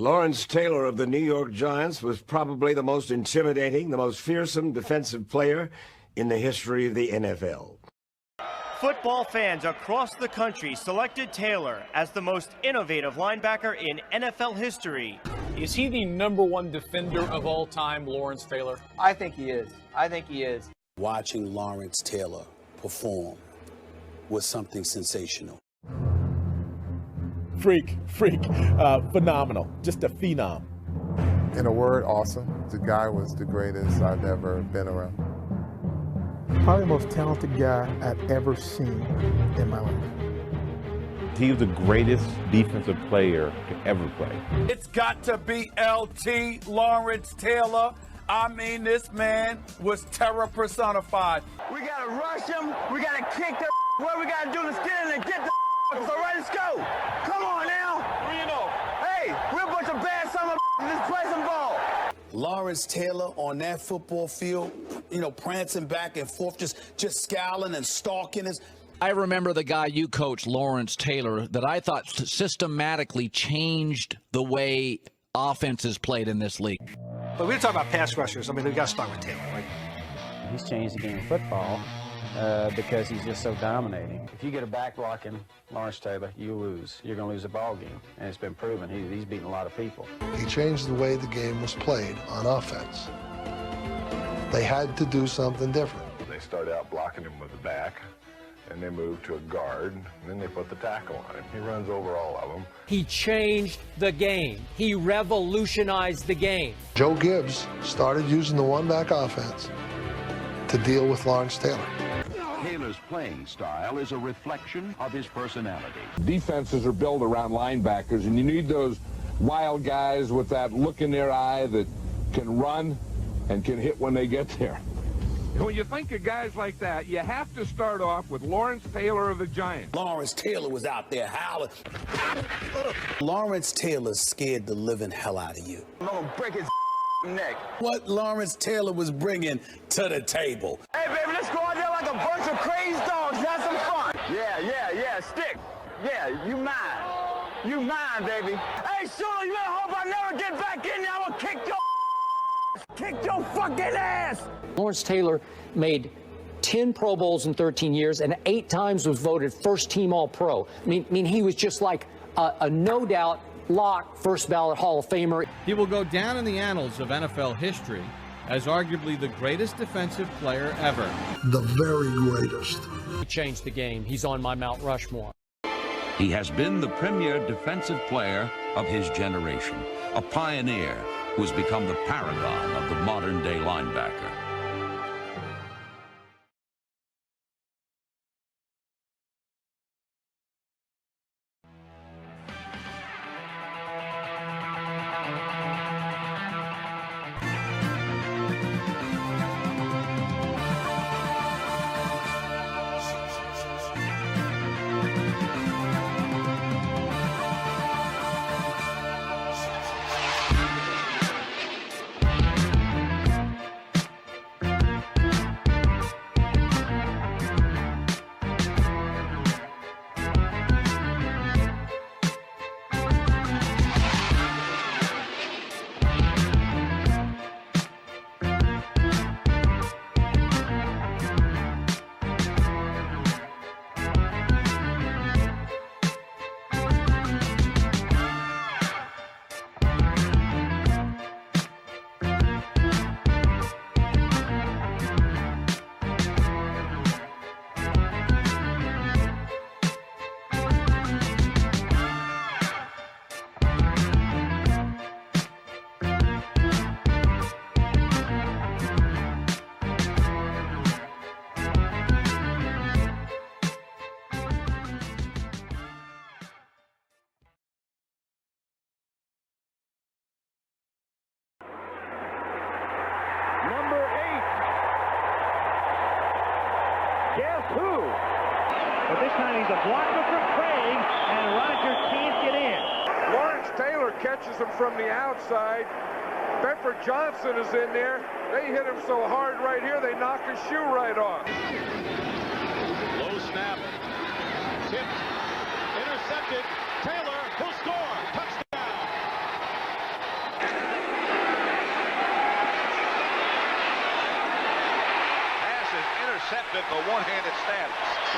Lawrence Taylor of the New York Giants was probably the most intimidating, the most fearsome defensive player in the history of the NFL. Football fans across the country selected Taylor as the most innovative linebacker in NFL history. Is he the #1 defender of all time, Lawrence Taylor? I think he is. Watching Lawrence Taylor perform was something sensational. Freak, phenomenal, just a phenom. In a word, awesome. The guy was the greatest I've ever been around. Probably the most talented guy I've ever seen in my life. He was the greatest defensive player to ever play. It's got to be LT, Lawrence Taylor. I mean, this man was terror personified. We got to rush him. We got to kick the what we got to do is get in and get the so let's go. Come on now. Hey, we're a bunch of bad summer. Let's play some ball. Lawrence Taylor on that football field, prancing back and forth, just scowling and stalking us. I remember the guy you coached, Lawrence Taylor, that I thought systematically changed the way offenses played in this league. But we're talking about pass rushers. I mean, we've got to start with Taylor, right? He's changed the game of football because he's just so dominating. If you get a back blocking Lawrence Taylor, you lose. You're going to lose a ball game, and it's been proven. He's beaten a lot of people. He changed the way the game was played on offense. They had to do something different. They started out blocking him with the back, and they moved to a guard, and then they put the tackle on him. He runs over all of them. He changed the game. He revolutionized the game. Joe Gibbs started using the one-back offense to deal with Lawrence Taylor. Taylor's playing style is a reflection of his personality. Defenses are built around linebackers, and you need those wild guys with that look in their eye that can run and can hit when they get there. When you think of guys like that, you have to start off with Lawrence Taylor of the Giants. Lawrence Taylor was out there howling. Lawrence Taylor scared the living hell out of you. I'm going to break his neck. What Lawrence Taylor was bringing to the table. Hey, baby, let's go out there like a bunch of crazy dogs. Have some fun. Yeah, stick. Yeah, you mine, baby. Hey, Shula, you better hope I never get back in there. I'm going to kick your fucking ass. Lawrence Taylor made 10 Pro Bowls in 13 years and 8 times was voted first team All-Pro. I mean, he was just like a no-doubt lock first ballot Hall of Famer. He will go down in the annals of NFL history as arguably the greatest defensive player ever. The very greatest. He changed the game. He's on my Mount Rushmore. He has been the premier defensive player of his generation, a pioneer who has become the paragon of the modern-day linebacker. Number 8. Guess who? But this time he's a blocker from Craig, and Roger can't get in. Lawrence Taylor catches him from the outside. Bedford Johnson is in there. They hit him so hard right here, they knock his shoe right off. Low snap. Tipped. Intercepted. Taylor will score. Touchdown.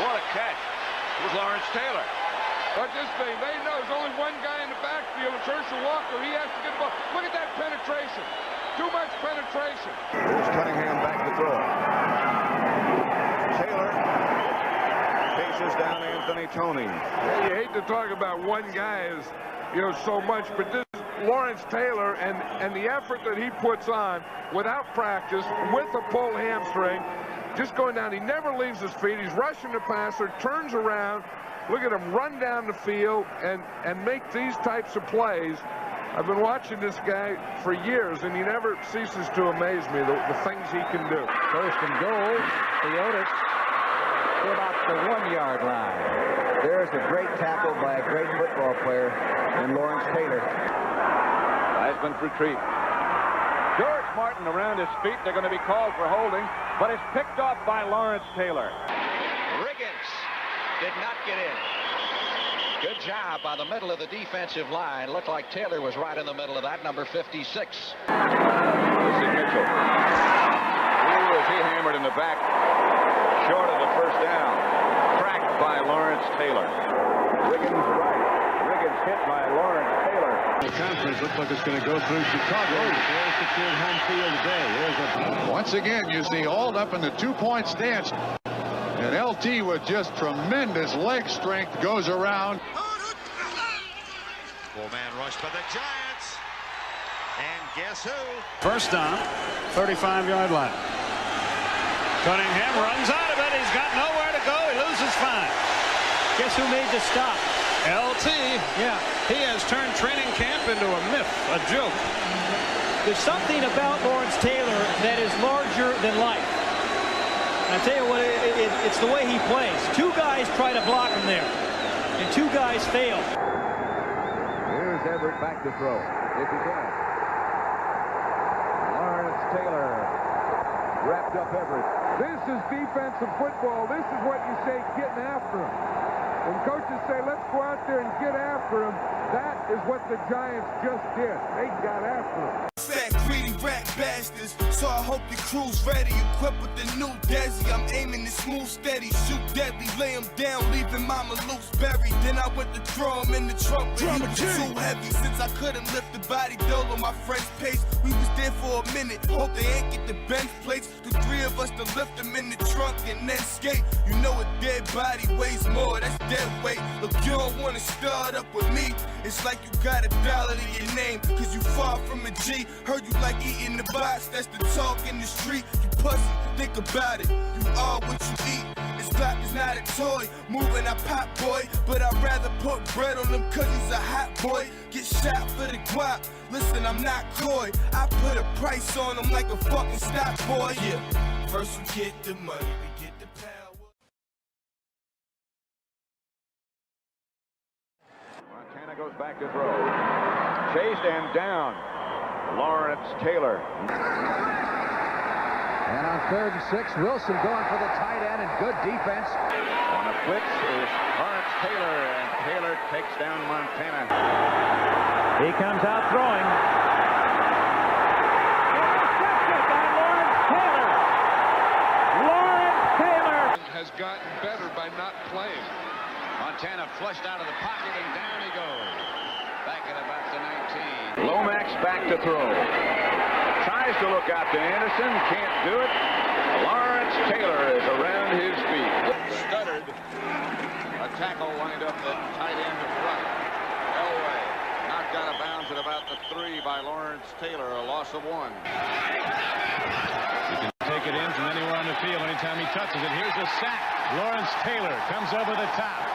What a catch. It was Lawrence Taylor. Watch this thing. They know there's only one guy in the backfield. It's Herschel Walker. He has to get the ball. Look at that penetration. Too much penetration. Here's Cunningham back to throw. Taylor chases down Anthony Toney. You hate to talk about one guy as, so much, but this Lawrence Taylor and the effort that he puts on without practice, with a pulled hamstring, just going down. He never leaves his feet. He's rushing the passer, turns around. Look at him run down the field and make these types of plays. I've been watching this guy for years, and he never ceases to amaze me, the things he can do. First and goal, Theotis to about the 1-yard line. There's a great tackle by a great football player in Lawrence Taylor. Heisman retreat. George Martin around his feet. They're going to be called for holding, but it's picked off by Lawrence Taylor. Riggins did not get in. Good job by the middle of the defensive line. Looked like Taylor was right in the middle of that, number 56. This is Mitchell. Ooh, is he hammered in the back, short of the first down. Cracked by Lawrence Taylor. Riggins right. Riggins hit by Lawrence Taylor. The conference looks like it's going to go through Chicago. They're secured home field today. Once again, you see Auld up in the two-point stance. And LT with just tremendous leg strength goes around. Full-man rush by the Giants. And guess who? First down, 35-yard line. Cunningham runs out of it. He's got nowhere to go. He loses 5. Guess who made the stop? LT. Yeah. He has turned training camp into a myth, a joke. There's something about Lawrence Taylor that is larger than life. I tell you what, it's the way he plays. 2 guys try to block him there, and 2 guys fail. Here's Everett back to throw, if he can. Lawrence Taylor wrapped up Everett. This is defensive football. This is what you say getting after him. When coaches say, let's go out there and get after him, that is what the Giants just did. They got after him. Fat, greedy rat bastards, so I hope your crew's ready. Equipped with the new Desi, I'm aiming to smooth steady. Shoot deadly, lay him down, leaving mama loose buried. Then I went to throw him in the trunk, but he was too heavy. Since I couldn't lift the body, dolo my friend's pace. We was there for a minute, hope they ain't get the bench plates. The 3 of us to lift him in the trunk and then skate. You know a dead body weighs more, that's dead weight. Look, you don't wanna start up with me. It's like you got $1 to your name, cause you far from a G. Heard you like eating the box, that's the talk in the street. You pussy, think about it, you are what you eat. This Glock is not a toy, moving I pop boy. But I'd rather put bread on him cause he's a hot boy. Get shot for the guap, listen I'm not coy. I put a price on him like a fucking stock boy. Yeah, first we get the money, we get the power. Montana goes back to throw. Chased and down. Lawrence Taylor. And on 3rd and 6, Wilson going for the tight end and good defense. On a blitz is Lawrence Taylor, and Taylor takes down Montana. He comes out throwing. Intercepted by Lawrence Taylor. Lawrence Taylor has gotten better by not playing. Montana flushed out of the pocket, and down he goes. Back at about the 19. Lomax back to throw. Tries to look out to Anderson, can't do it. Lawrence Taylor is around his feet. Stuttered. A tackle lined up the tight end of right. Elway knocked out of bounds at about the 3 by Lawrence Taylor, a loss of 1. He can take it in from anywhere on the field anytime he touches it. Here's a sack. Lawrence Taylor comes over the top.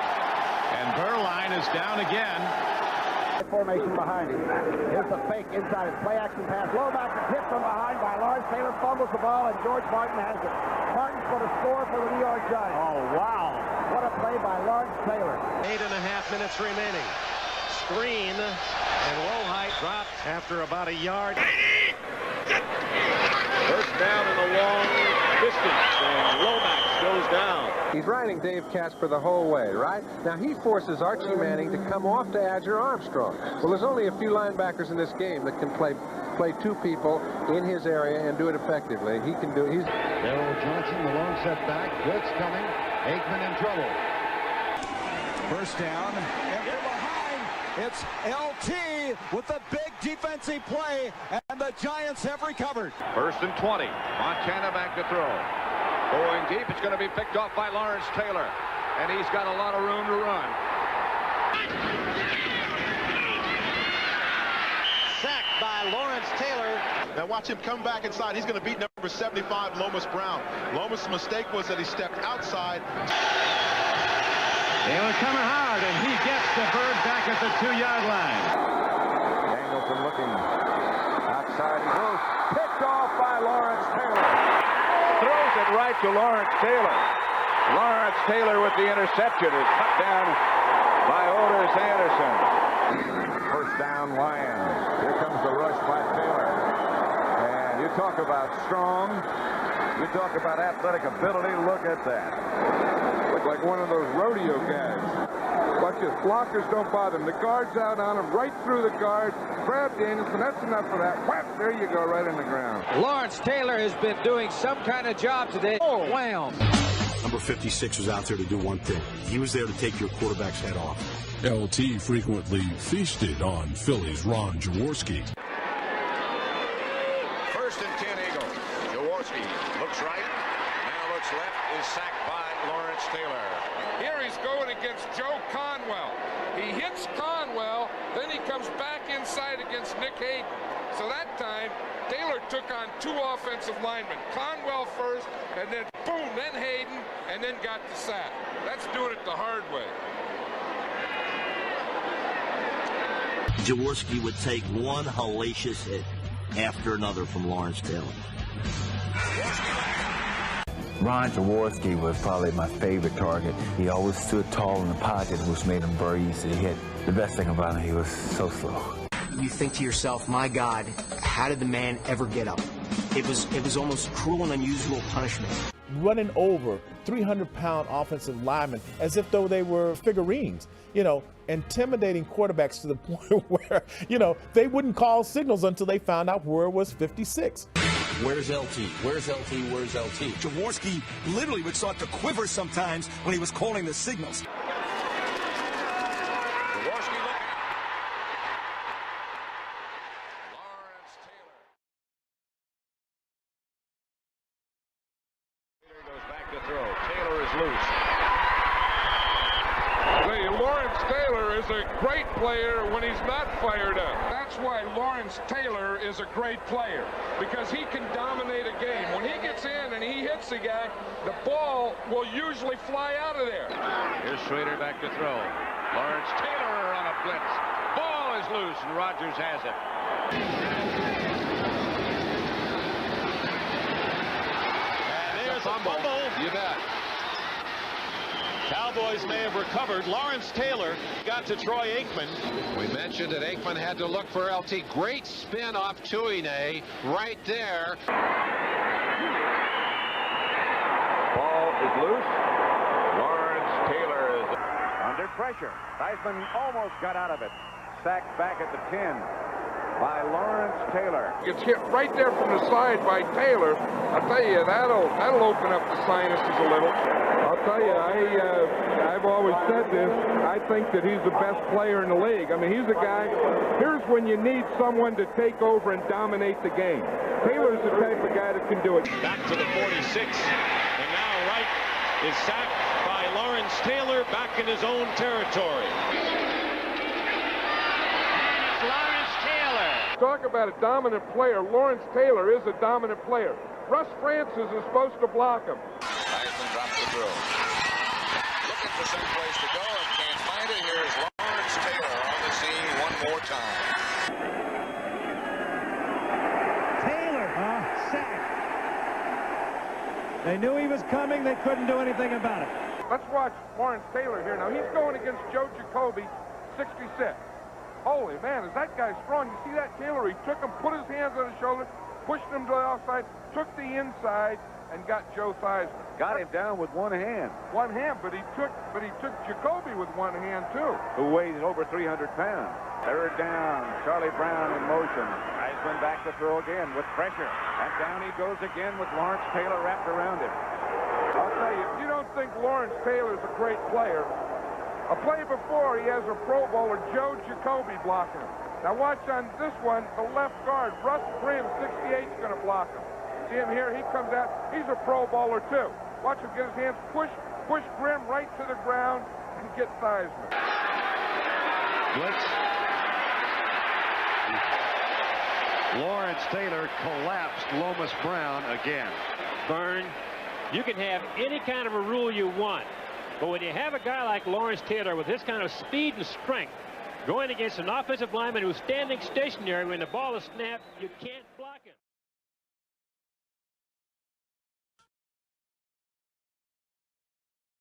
And Burline is down again. Formation behind him. Here's the fake inside his play action pass. Lomax is hit from behind by Lawrence Taylor, fumbles the ball, and George Martin has it. Martin's going to score for the New York Giants. Oh, wow. What a play by Lawrence Taylor. 8.5 minutes remaining. Screen, and Lowhite dropped after about a yard. First down in the long distance, and Lomax goes down. He's riding Dave Casper the whole way, right? Now he forces Archie Manning to come off to Adger Armstrong. Well, there's only a few linebackers in this game that can play 2 people in his area and do it effectively. He can do it. Darrell Johnson, the long set back. Blitz coming. Aikman in trouble. First down, and from behind, it's LT with a big defensive play, and the Giants have recovered. 1st and 20. Montana back to throw. Going deep, it's going to be picked off by Lawrence Taylor, and he's got a lot of room to run. Sacked by Lawrence Taylor. Now watch him come back inside. He's going to beat number 75, Lomas Brown. Lomas' mistake was that he stepped outside. Taylor coming hard, and he gets the bird back at the 2-yard line. Danielson looking outside. He goes. Picked off by Lawrence Taylor. Throws it right to Lawrence Taylor. Lawrence Taylor with the interception is cut down by Otis Anderson. First down, Lions. Here comes the rush by Taylor. And you talk about strong. You talk about athletic ability. Look at that. Look like one of those rodeo guys. Watch this. Blockers don't bother him. The guard's out on him, right through the guard. Grab Danielson. That's enough for that. Whap! There you go, right in the ground. Lawrence Taylor has been doing some kind of job today. Oh, wham! Number 56 was out there to do one thing. He was there to take your quarterback's head off. LT frequently feasted on Philly's Ron Jaworski. 1st and 10 Eagles. Jaworski looks right, now looks left, is sacked by Lawrence Taylor. Here he's going against Joe Conwell. He hits Conwell, then he comes back inside against Nick Hayden. So that time, Taylor took on 2 offensive linemen. Conwell first, and then boom, then Hayden, and then got the sack. That's doing it the hard way. Jaworski would take one hellacious hit after another from Lawrence Taylor. Ron Jaworski was probably my favorite target. He always stood tall in the pocket, which made him very easy to hit. The best thing about him, he was so slow. You think to yourself, my God, how did the man ever get up? It was almost cruel and unusual punishment. Running over 300-pound offensive linemen as if though they were figurines, intimidating quarterbacks to the point where, they wouldn't call signals until they found out where it was 56. Where's LT? Where's LT? Where's LT? Jaworski literally would start to quiver sometimes when he was calling the signals. Jaworski looking. Taylor goes back to throw. Taylor is loose. Lawrence Taylor is a great player when he's not fired up. That's why Lawrence Taylor is a great player, because he can dominate a game. When he gets in and he hits the guy, the ball will usually fly out of there. Here's Schrader back to throw. Lawrence Taylor on a blitz. Ball is loose, and Rodgers has it. And there's a fumble. You bet. Cowboys may have recovered. Lawrence Taylor got to Troy Aikman. We mentioned that Aikman had to look for LT. Great spin off Tuine right there. Ball is loose. Lawrence Taylor is Under pressure. Theismann almost got out of it. Sacked back at the 10 by Lawrence Taylor. Gets hit right there from the side by Taylor. I'll tell you, that'll open up the sinuses a little. I'll tell you, I've always said this. I think that he's the best player in the league. I mean, he's a guy. Here's when you need someone to take over and dominate the game. Taylor's the type of guy that can do it. Back to the 46. And now Wright is sacked by Lawrence Taylor back in his own territory. Lawrence Taylor. Talk about a dominant player. Lawrence Taylor is a dominant player. Russ Francis is supposed to block him. Theismann drops the throw. Looking for some place to go and can't find it. Here's Lawrence Taylor on the scene one more time. Taylor, sacked. They knew he was coming. They couldn't do anything about it. Let's watch Lawrence Taylor here. Now, he's going against Joe Jacoby, 66. Holy man, is that guy strong? You see that, Taylor? He took him, put his hands on his shoulder, pushed him to the outside, took the inside, and got Joe Theismann. Got him down with one hand. One hand, but he took Jacoby with one hand too. Who weighs over 300 pounds. Third down. Charlie Brown in motion. Theismann back to throw again with pressure. And down he goes again with Lawrence Taylor wrapped around him. I'll tell you, if you don't think Lawrence Taylor's a great player, a play before he has a Pro Bowler, Joe Jacoby, blocking him. Now watch on this one, the left guard, Russ Grimm, 68, is going to block him. See him here? He comes out. He's a Pro Bowler, too. Watch him get his hands, push Grimm right to the ground and get Theismann. Blitz. Lawrence Taylor collapsed Lomas Brown again. Vern, you can have any kind of a rule you want, but when you have a guy like Lawrence Taylor with his kind of speed and strength going against an offensive lineman who's standing stationary when the ball is snapped, you can't block him.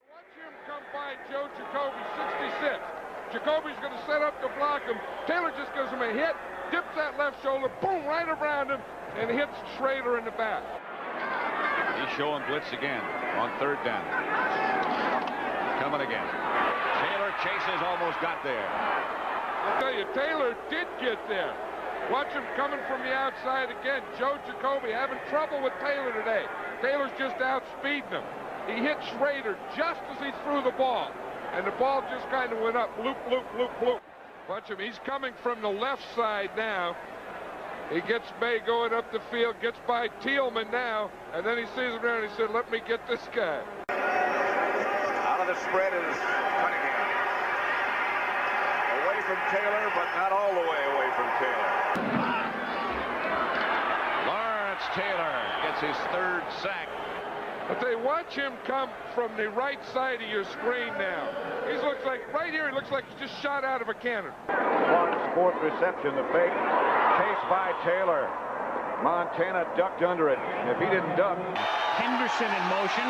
Watch him come by Joe Jacoby, 66. Jacoby's going to set up to block him. Taylor just gives him a hit, dips that left shoulder, boom, right around him, and hits Schrader in the back. He's showing blitz again on third down. Coming again. Taylor chases, almost got there. I'll tell you, Taylor did get there. Watch him coming from the outside again. Joe Jacoby having trouble with Taylor today. Taylor's just outspeeding him. He hit Schrader just as he threw the ball. And the ball just kind of went up. Bloop, bloop, bloop, bloop. Watch him. He's coming from the left side now. He gets May going up the field, gets by Thielman now, and then he sees him there and he said, let me get this guy. Out of the spread is Cunningham. Away from Taylor, but not all the way away from Taylor. Lawrence Taylor gets his third sack. But they watch him come from the right side of your screen now. He looks like, right here, he looks like he's just shot out of a cannon. Clark's fourth reception, the fake, chased by Taylor. Montana ducked under it. If he didn't duck. Henderson in motion.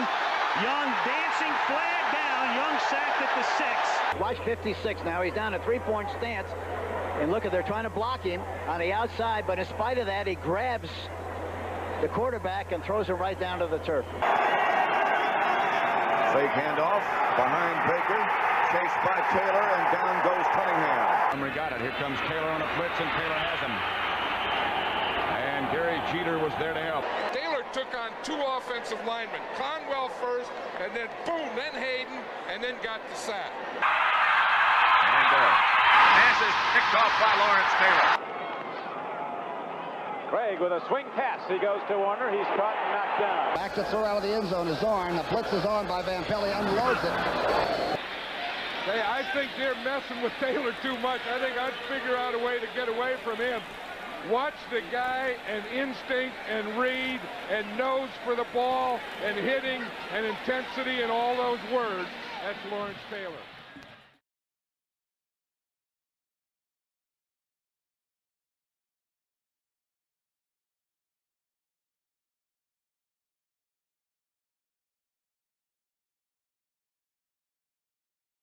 Young dancing, flag down. Young sacked at the 6. Watch 56 now. He's down a three-point stance. And look, they're trying to block him on the outside, but in spite of that, he grabs the quarterback and throws him right down to the turf. Fake handoff behind Baker. Chased by Taylor, and down goes Cunningham. Montgomery got it. Here comes Taylor on a blitz, and Taylor has him. And Gary Jeter was there to help. Taylor took on two offensive linemen. Conwell first, and then boom, then Hayden, and then got the sack. And pass is picked off by Lawrence Taylor. Craig with a swing pass. He goes to Warner. He's caught and knocked down. Back to throw out of the end zone is Zorn. The blitz is on by Van Pelle. Unloads it. Hey, I think they're messing with Taylor too much. I think I'd figure out a way to get away from him. Watch the guy and instinct and read and nose for the ball and hitting and intensity and all those words. That's Lawrence Taylor.